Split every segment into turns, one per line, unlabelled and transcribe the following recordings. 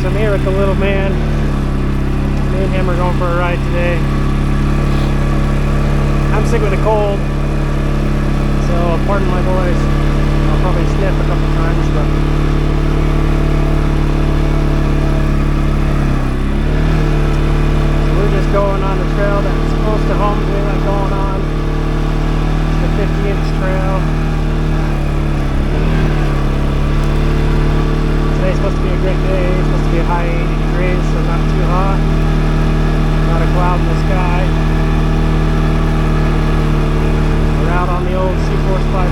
I'm here with the little man. Me and him are going for a ride today. I'm sick with a cold, so pardon my voice. I'll probably sniff a couple times, but so we're just going on the trail that's close to home. We like going on. It's the 50-inch trail. Today's supposed to be a great day. It's supposed to be a high 80 degrees, so not too hot. Not a cloud in the sky. We're out on the old CForce 500.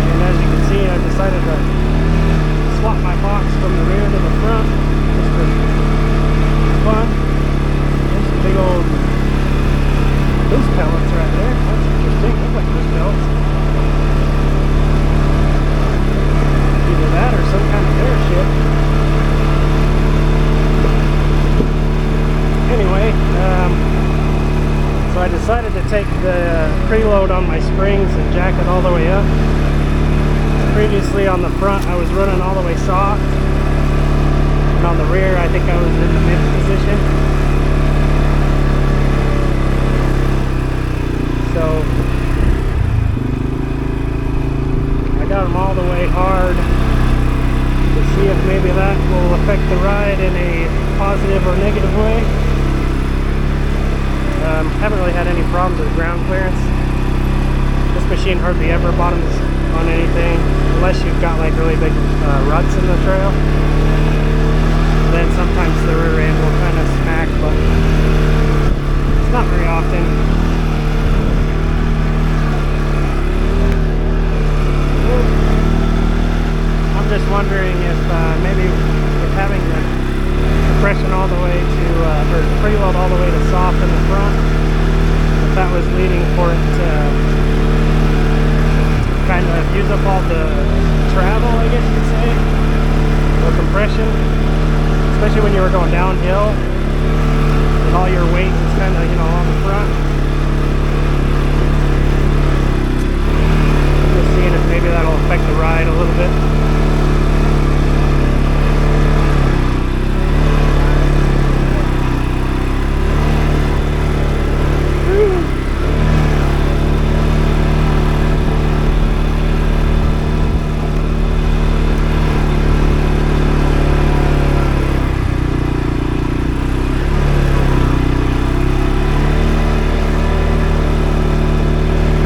And as you can see, I decided to swap my box from the rear to the front just for fun. There's some big old goose pellets right there. That's interesting. Look like goose pellets. Either that or some kind of bear shit. Anyway, so I decided to take the preload on my springs and jack it all the way up. Previously on the front I was running all the way soft, and on the rear I think I was in the mid position. So I got them all the way hard to see if maybe that will affect the ride in a positive or negative way. Haven't really had any problems with ground clearance. This machine hardly ever bottoms on anything unless you've got like really big ruts in the trail. Then sometimes the rear end will kind of smack, but it's not very often. I'm just wondering if maybe if having the compression all the way to, or preload all the way to soft in the front, if that was leading for it to kind of use up all the travel, I guess you could say, or compression, especially when you were going downhill and all your weight is kind of, you know, on the front. Just seeing if maybe that'll affect the ride a little bit.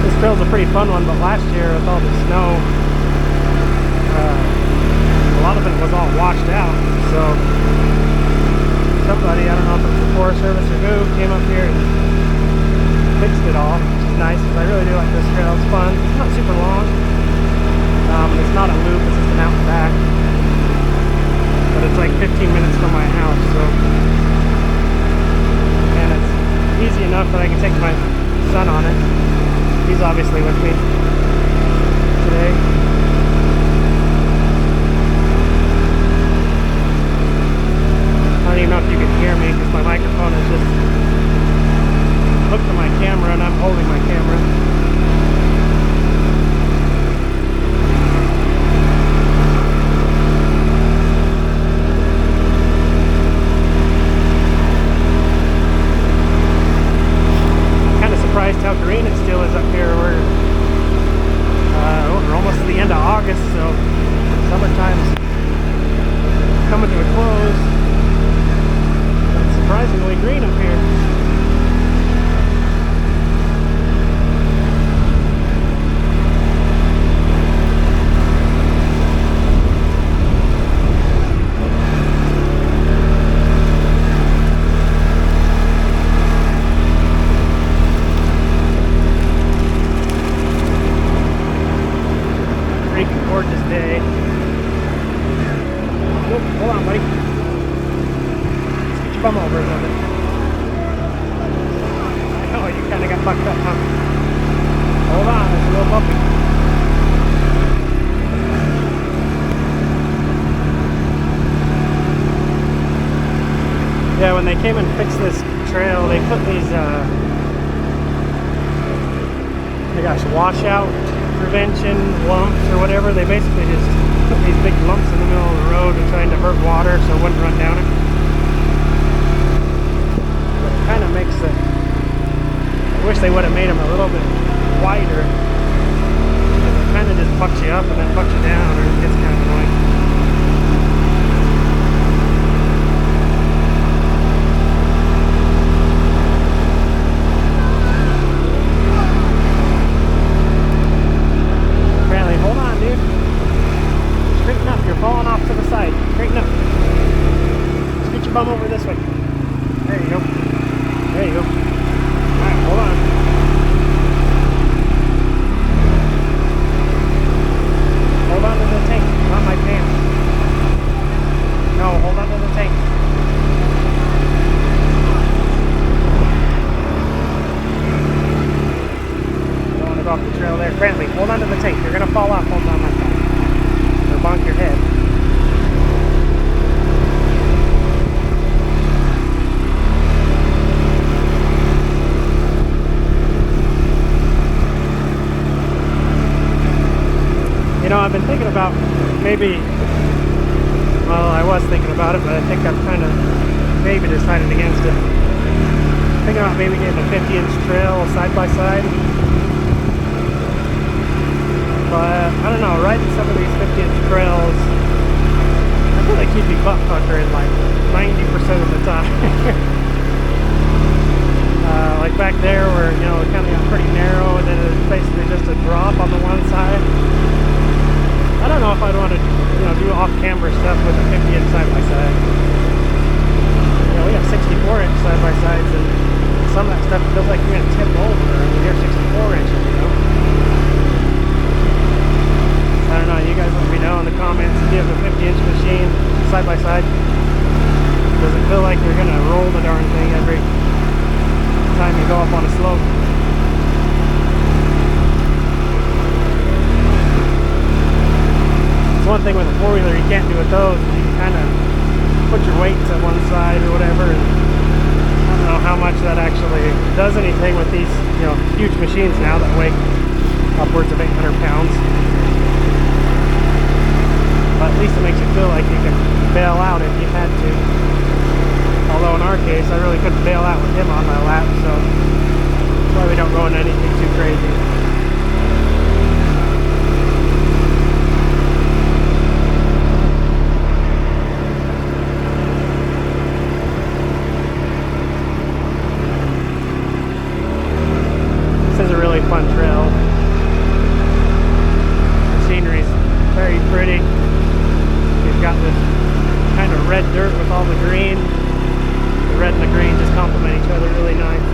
This trail's a pretty fun one, but last year with all the snow, a lot of it was all washed out. So somebody, I don't know if it was the Forest Service or who, came up here and fixed it all, which is nice because I really do like this trail. It's fun. It's not super long. It's not a loop, it's just an out and back. But it's like 15 minutes from my house, so, and it's easy enough that I can take my son on it. He's obviously with me today. I don't even know if you can hear me because my microphone is just hooked to my camera and I'm holding my camera. Kind of surprised how green it still is up here. We're almost to the end of August, so summertime's coming to a close. It's surprisingly green up here. Gorgeous day. Oh, hold on, buddy. Let's get your bum over a little bit. I know, you kind of got fucked up, huh? Hold on, it's a little bumpy. Yeah, when they came and fixed this trail, they put these, washout prevention lumps or whatever. They basically just put these big lumps in the middle of the road to try and divert water so it wouldn't run down it. But it kind of makes it, I wish they would have made them a little bit wider. It kind of just bucks you up and then bucks you down, or it gets kind of annoying. Apparently, hold on, dude. Straighten up, you're falling off to the side. Straighten up. Scoot your bum over this way. There you go. There you go. Alright, hold on. Hold on to the tank, not my pants. No, hold on to the tank. I don't want to go off the trail there. Brantley, hold on to the tank. You're going to fall off. Hold on like that. Or bonk your head. You know, I've been thinking about maybe, well, I was thinking about it, but I think I've kind of maybe decided against it. Thinking about maybe getting a 50-inch trail side by side. But I don't know, riding some of these 50-inch trails, I feel like you'd be butt fuckering like 90% of the time. Like back there where, you know, it kind of got pretty narrow and then it's basically just a drop on the one side. I don't know if I'd want to, you know, do off-camera stuff with a 50-inch side-by-side. You know, we have 64-inch side-by-sides, and some of that stuff feels like you're going to tip over when you're 64 inches, you know? I don't know, you guys let me know in the comments if you have a 50-inch machine side-by-side. Does it feel like you're going to roll the darn thing every time you go up on a slope? One thing with a four-wheeler you can't do with those is you can kind of put your weight to one side or whatever, and I don't know how much that actually does anything with these, you know, huge machines now that weigh upwards of 800 pounds. But at least it makes you feel like you can bail out if you had to. Although in our case, I really couldn't bail out with him on my lap, so that's why we don't go into anything too crazy. This is a really fun trail. The scenery's very pretty. You've got this kind of red dirt with all the green. The red and the green just complement each other really nice.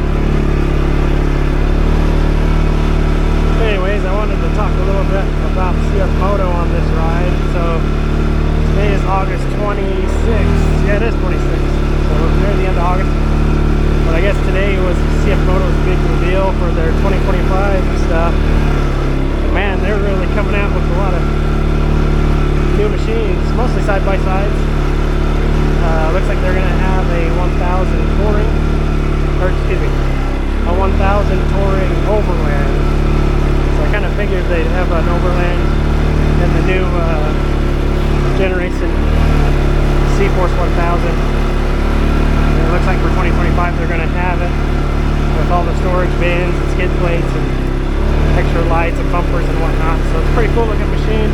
Anyways, I wanted to talk a little bit about CFMOTO on this ride. So today is August 26th. Yeah, it is 26th. So we're near the end of August. But I guess today was CFMOTO's big reveal for their 2025 stuff. And man, they're really coming out with a lot of new machines, mostly side-by-sides. Looks like they're going to have a 1000 touring, or excuse me, a 1000 touring overland. So I kind of figured they'd have an overland in the new generation CForce 1000. It looks like for 2025 they're going to have it with all the storage bins and skid plates and extra lights and bumpers and whatnot. So it's a pretty cool looking machine.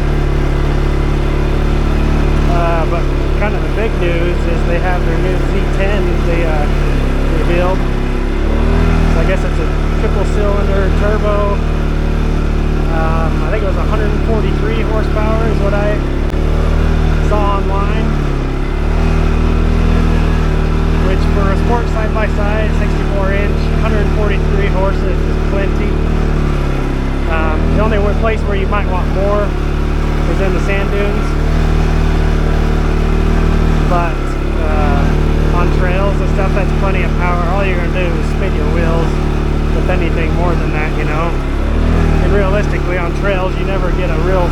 But kind of the big news is they have their new Z10 they revealed. So I guess it's a triple cylinder turbo. I think it was 143 horsepower is what I saw online. Which for a sport side-by-side, 64-inch, 143 horses is plenty. The only place where you might want more is in the sand dunes. But on trails and stuff, that's plenty of power. All you're going to do is spin your wheels with anything more than that, you know. And realistically, on trails, you never get a real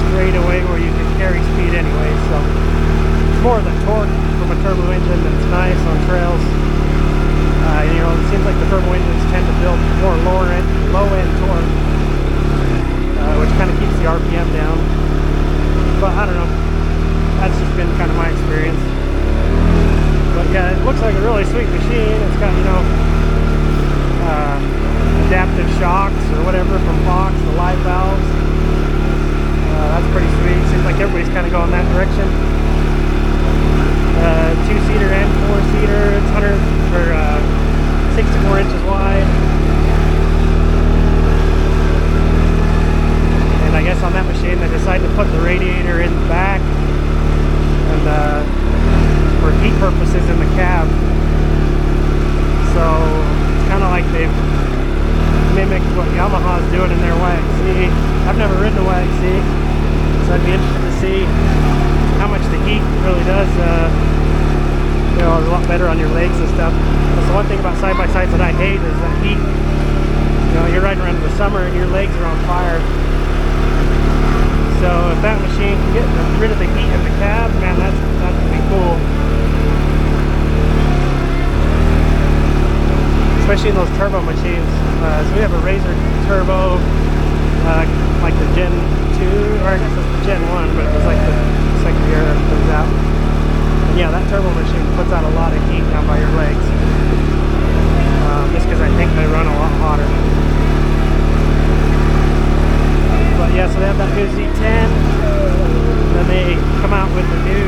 straightaway where you can carry speed anyway. So it's more the torque from a turbo engine that's nice on trails. You know, it seems like the turbo engines tend to build more low-end torque, which kind of keeps the RPM down. But put the radiator in the back and for heat purposes in the cab. So it's kind of like they've mimicked what Yamaha's doing in their YXZ. I've never ridden a YXZ, so I'd be interested to see how much the heat really does. You know, it's a lot better on your legs and stuff. That's the one thing about side-by-sides that I hate is that heat. You know, you're riding around in the summer and your legs are on fire. So if that machine can get rid of the heat in the cab, man, that's gonna be cool. Especially in those turbo machines. So we have a Razor turbo, like the Gen 2, or I guess it's the Gen 1, but it was like the second year it comes out. And yeah, that turbo machine puts out a lot of heat down by your legs. Just because I think they run a lot hotter. But yeah, so they have that new Z10. Then they come out with the new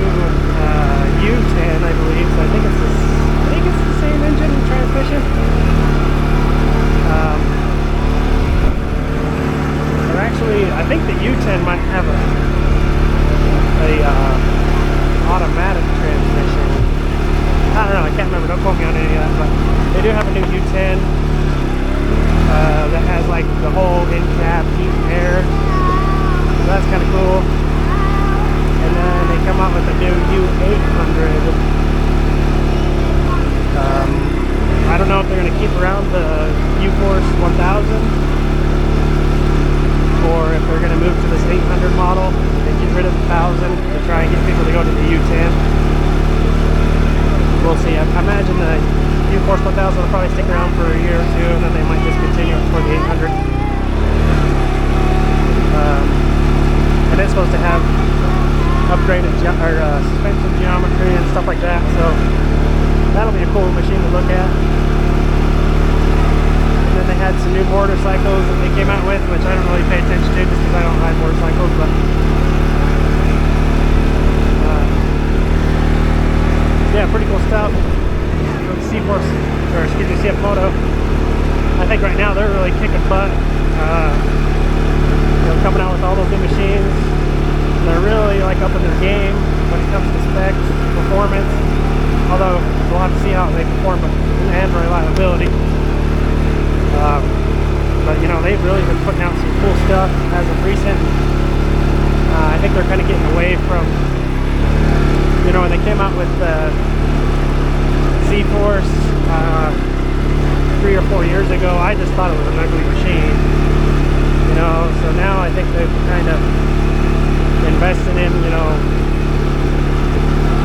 U10, I believe. So I think it's the same engine and transmission. Or actually, I think the U10 might have a automatic transmission. I don't know, I can't remember, don't quote me on any of that, but they do have a new U10 that has like the whole in-cab heat and air, so that's kind of cool. And then they come out with a new U800. I don't know if they're going to keep around the CForce 1000 or if they're going to move to this 800 model and get rid of the 1000 to try and get people to go to the U10. We'll see. I imagine the CForce 1000 will probably stick around for a year or two, and then they might discontinue it for the 800. And it's supposed to have upgraded suspension geometry and stuff like that, so that'll be a cool machine to look at. And then they had some new motorcycles that they came out with, which I don't really pay attention to just because I don't ride motorcycles, but yeah, pretty cool stuff from CForce, or excuse me, CFMOTO. I think right now they're really kicking butt. You know, coming out with all those new machines. They're really like up in their game when it comes to specs, performance. Although we'll have to see how they perform and reliability. But you know, they've really been putting out some cool stuff as of recent. I think they're kind of getting away from, you know, when they came out with the CForce 3 or 4 years ago, I just thought it was an ugly machine. You know, so now I think they've kind of invested in, you know,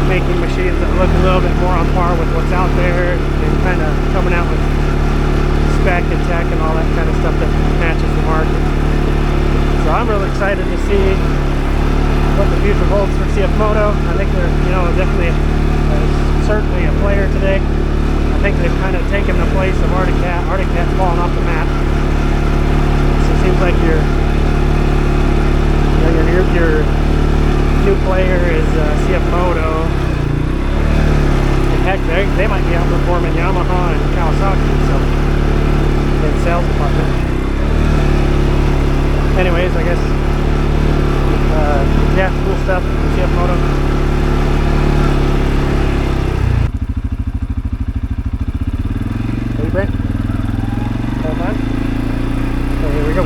making machines that look a little bit more on par with what's out there and kind of coming out with spec and tech and all that kind of stuff that matches the market. So I'm really excited to see what the future holds for CFMOTO. I think they're, you know, definitely certainly a player today. I think they've kind of taken the place of Arctic Cat. Arctic Cat's fallen off the map. So it seems like your new player is CFMOTO. And heck, they might be outperforming Yamaha and Kawasaki, so in sales department. Anyways, I guess yeah, cool stuff from CFMOTO. Ready, Brent? Hold on. Okay, here we go.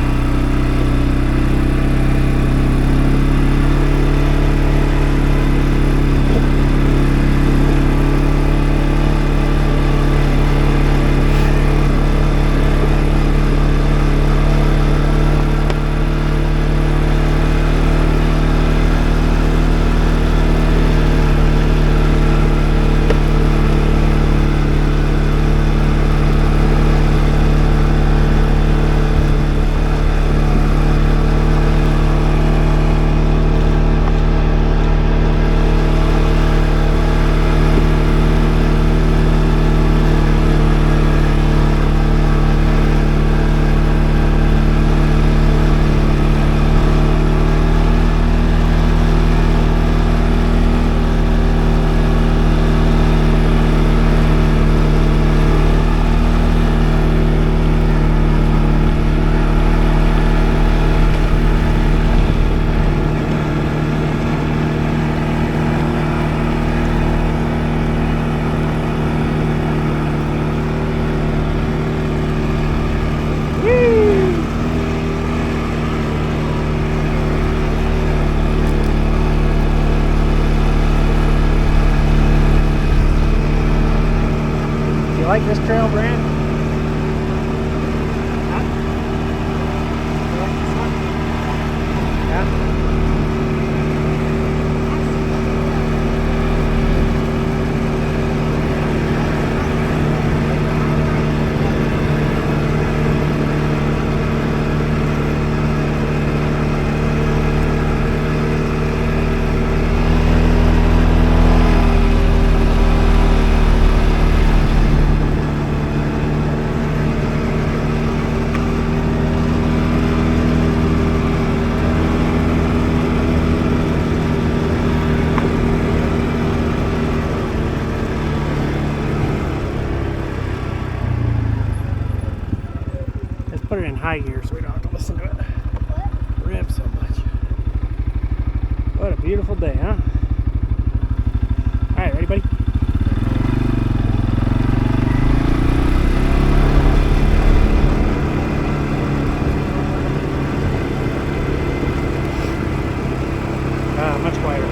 like this trail, Brand? Huh? You like this one? Yeah. Put it in high gear so we don't have to listen to it rev so much. What a beautiful day, huh? Alright, ready, buddy? Much quieter.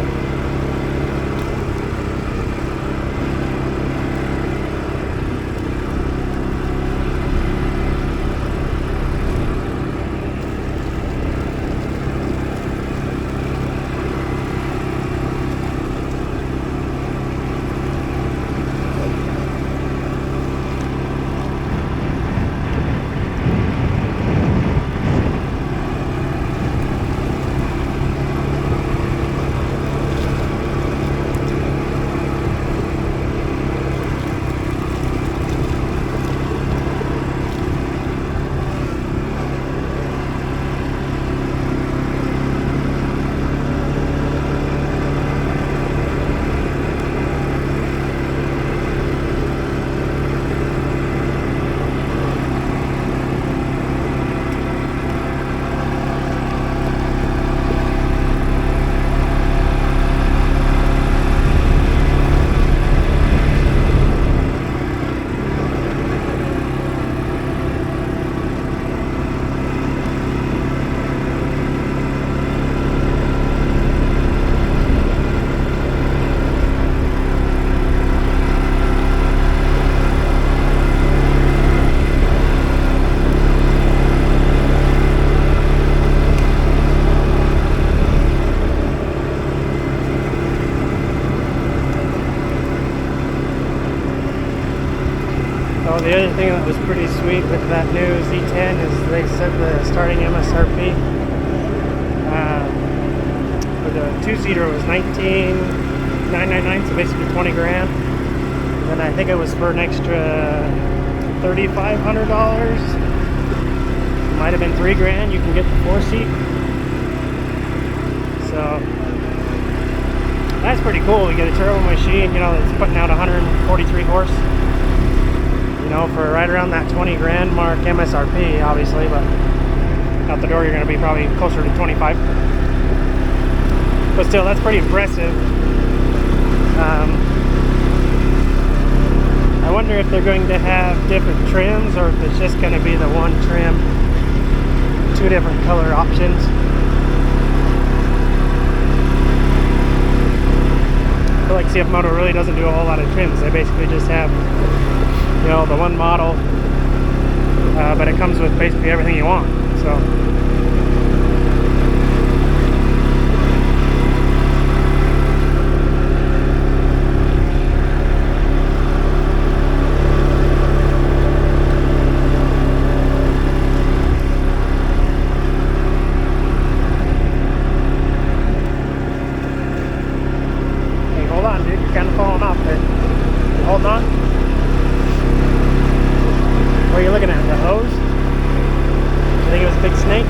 Oh, the other thing that was pretty sweet with that new Z10 is they said the starting MSRP for the two-seater was $19,999, so basically 20 grand. And I think it was for an extra $3,500. Might have been 3 grand. You can get the 4-seat. So that's pretty cool. We get a turbo machine, you know, that's putting out 143 horse. You know, for right around that 20 grand mark MSRP, obviously, but out the door you're going to be probably closer to 25. But still, that's pretty impressive. I wonder if they're going to have different trims, or if it's just going to be the one trim, 2 different color options. I feel like CFMOTO really doesn't do a whole lot of trims. They basically just have, you know, the one model, but it comes with basically everything you want. So hey, hold on, dude, you're kind of falling off there. You holding on? What are you looking at? The hose? I think it was a big snake.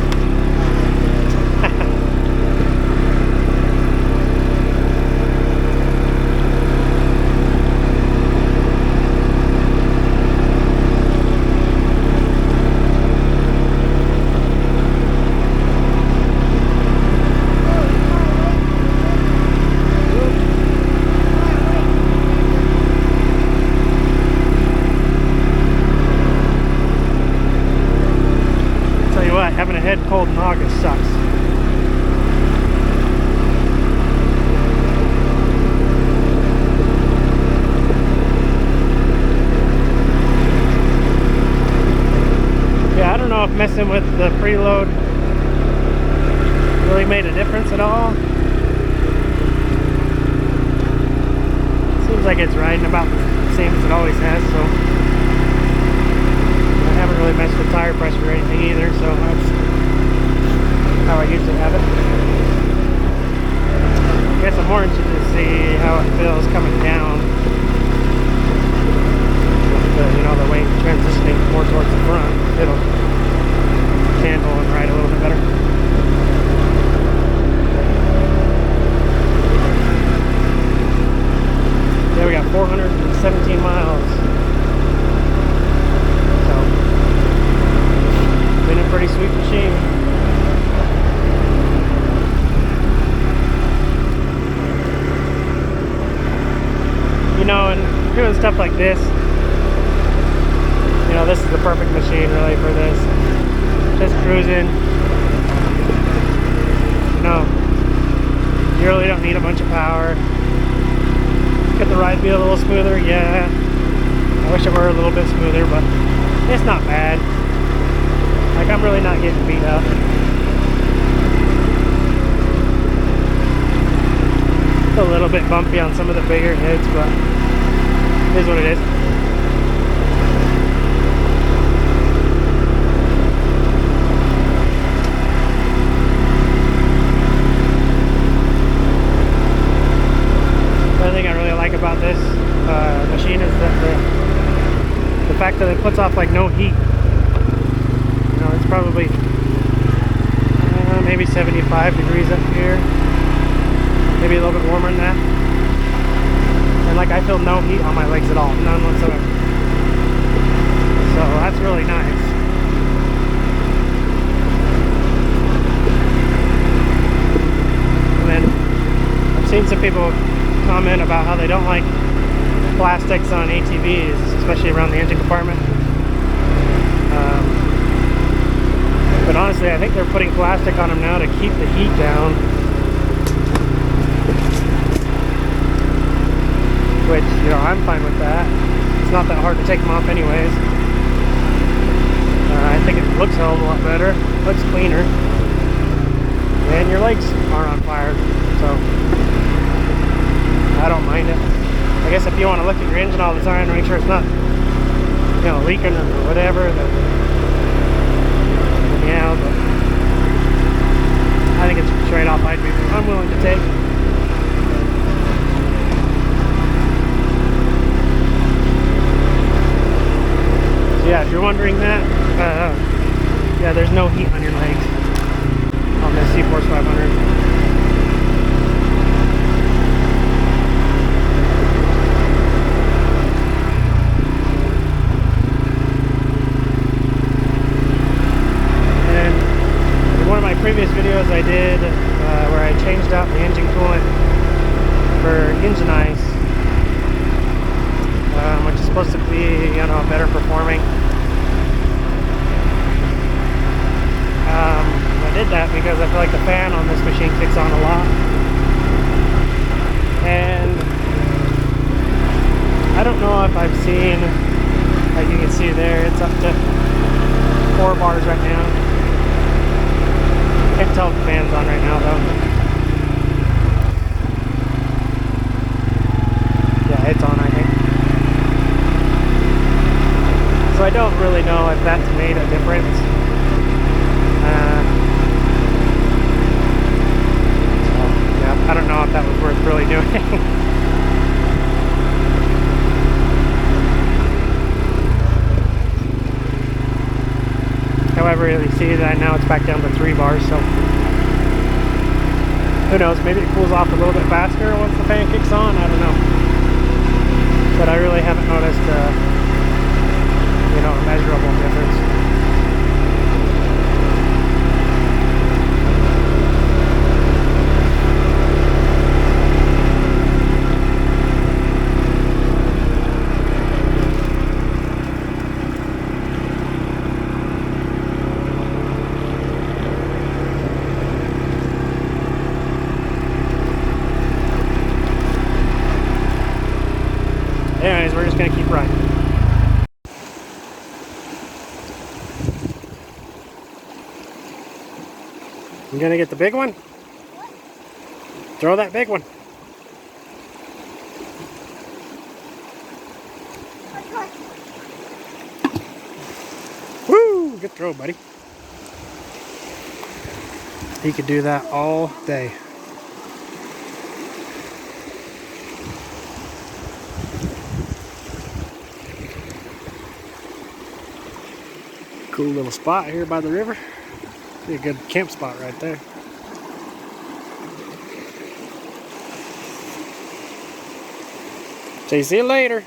comparison with the preload really made a difference at all. Seems like it's riding about the same as it always has, so I haven't really messed with tire pressure or anything either, so that's how I usually have it. I guess I'm more interested to see how it feels coming down with the, you know, the weight transitioning more towards the front. It'll handle and ride a little bit better. Yeah, we got 417 miles. So, been a pretty sweet machine. You know, and doing stuff like this, you know, this is the perfect machine really for this. Just cruising. You know, you really don't need a bunch of power. Could the ride be a little smoother? Yeah. I wish it were a little bit smoother, but it's not bad. Like, I'm really not getting beat up. It's a little bit bumpy on some of the bigger hits, but it is what it is. Another thing I really like about this machine is that the fact that it puts off like no heat. You know, it's probably maybe 75 degrees up here, maybe a little bit warmer than that, and like I feel no heat on my legs at all, none whatsoever. So that's really nice. And then I've seen some people comment about how they don't like plastics on ATVs, especially around the engine compartment. But honestly, I think they're putting plastic on them now to keep the heat down, which, you know, I'm fine with that. It's not that hard to take them off anyways. I think it looks a hell of a lot better, looks cleaner, and your legs aren't on fire, so I don't mind it. I guess if you want to look at your engine all the time to make sure it's not, you know, leaking or whatever, then yeah, but I think it's a trade-off I'm willing to take. So yeah, if you're wondering that, yeah, there's no heat on your legs on this CForce 500. Previous videos I did where I changed out the engine coolant for engine ice, which is supposed to be, you know, better performing. I did that because I feel like the fan on this machine kicks on a lot, and I don't know if I've seen, like you can see there, it's up to 4 bars right now. I can't tell if the fan's on right now though. Yeah, it's on, I think. So I don't really know if that's made a difference. So yeah, I don't know if that was worth really doing. However, you see that now it's back down to 3 bars, so who knows, maybe it cools off a little bit faster once the fan kicks on, I don't know. But I really haven't noticed you know, a measurable difference. Anyways, we're just going to keep riding. gonna get the big one? Throw that big one. Woo! Good throw, buddy. He could do that all day. Cool little spot here by the river. Be a good camp spot right there. So see you later.